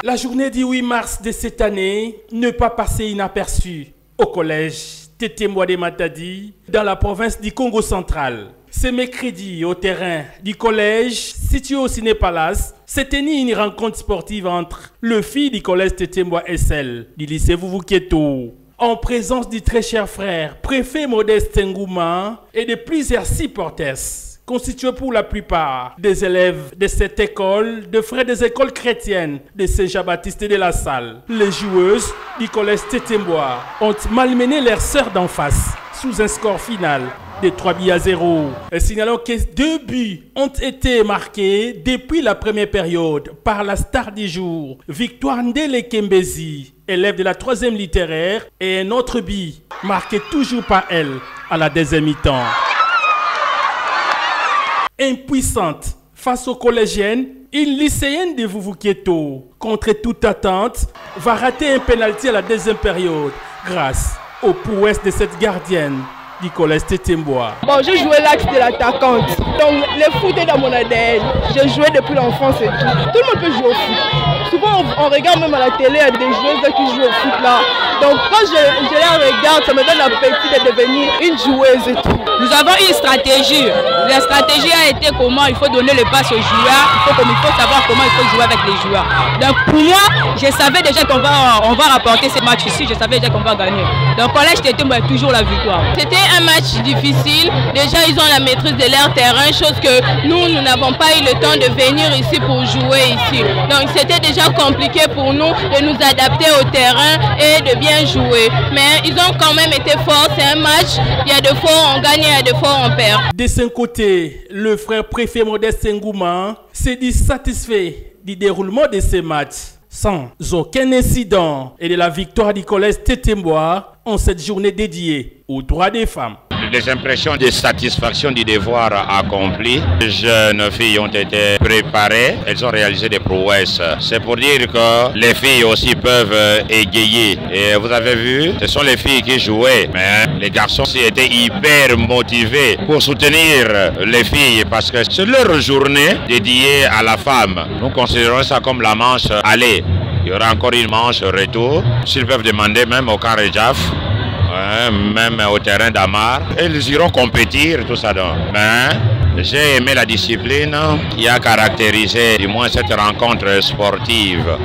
La journée du 8 mars de cette année ne pas passer inaperçue au collège Tété-Mbois de Matadi dans la province du Congo central. Ce mercredi, au terrain du collège situé au Ciné Palace, s'est tenue une rencontre sportive entre le filles du collège Tété-Mbois SL du lycée Vuvuzela, en présence du très cher frère, préfet Modeste Ngouma et de plusieurs supporters, constitués pour la plupart des élèves de cette école, de frères des écoles chrétiennes de Saint-Jean-Baptiste et de la Salle. Les joueuses du collège Tété-Mbois ont malmené leurs sœurs d'en face sous un score final de 3-0. Signalons que 2 buts ont été marqués depuis la première période par la star du jour, Victoire Ndele Kembezi, élève de la 3e littéraire, et un autre but marqué toujours par elle à la deuxième mi-temps. Impuissante face aux collégiennes, une lycéenne de Vuvuzela, contre toute attente, va rater un pénalty à la deuxième période grâce aux prouesses de cette gardienne du collège Tété-Mbois. Bon, j'ai joué l'axe de l'attaquante. Donc, le foot est dans mon ADN. J'ai joué depuis l'enfance et tout. Tout le monde peut jouer au foot. Souvent, on regarde même à la télé, il y a des joueuses qui jouent au foot là. Donc, quand je les regarde, ça me donne l'appétit de devenir une joueuse et tout. Nous avons une stratégie. La stratégie a été comment il faut donner le pass aux joueurs. Il faut savoir comment il faut jouer avec les joueurs. Donc, pour moi, je savais déjà qu'on va rapporter ce match ici. Je savais déjà qu'on va gagner. Donc, collège Tété-Mbois toujours la victoire. C'était un match difficile. Déjà, ils ont la maîtrise de leur terrain, chose que nous n'avons pas eu le temps de venir ici pour jouer ici. Donc, c'était déjà compliqué pour nous de nous adapter au terrain et de bien jouer. Mais ils ont quand même été forts. C'est un match. Il y a des fois on gagne, il y a des fois on perd. De son côté, le frère préfet Modeste Ngouma s'est dit satisfait du déroulement de ces matchs sans aucun incident et de la victoire du collège Tété-Mbois en cette journée dédiée aux droits des femmes. Les impressions de satisfaction du devoir accompli. Les jeunes filles ont été préparées, elles ont réalisé des prouesses. C'est pour dire que les filles aussi peuvent égayer. Et vous avez vu, ce sont les filles qui jouaient, mais les garçons aussi étaient hyper motivés pour soutenir les filles parce que c'est leur journée dédiée à la femme. Nous considérons ça comme la manche aller. Il y aura encore une manche retour. S'ils peuvent demander même au carré Jaf, même au terrain d'Amar, ils iront compétir, tout ça. Mais j'ai aimé la discipline qui a caractérisé du moins cette rencontre sportive.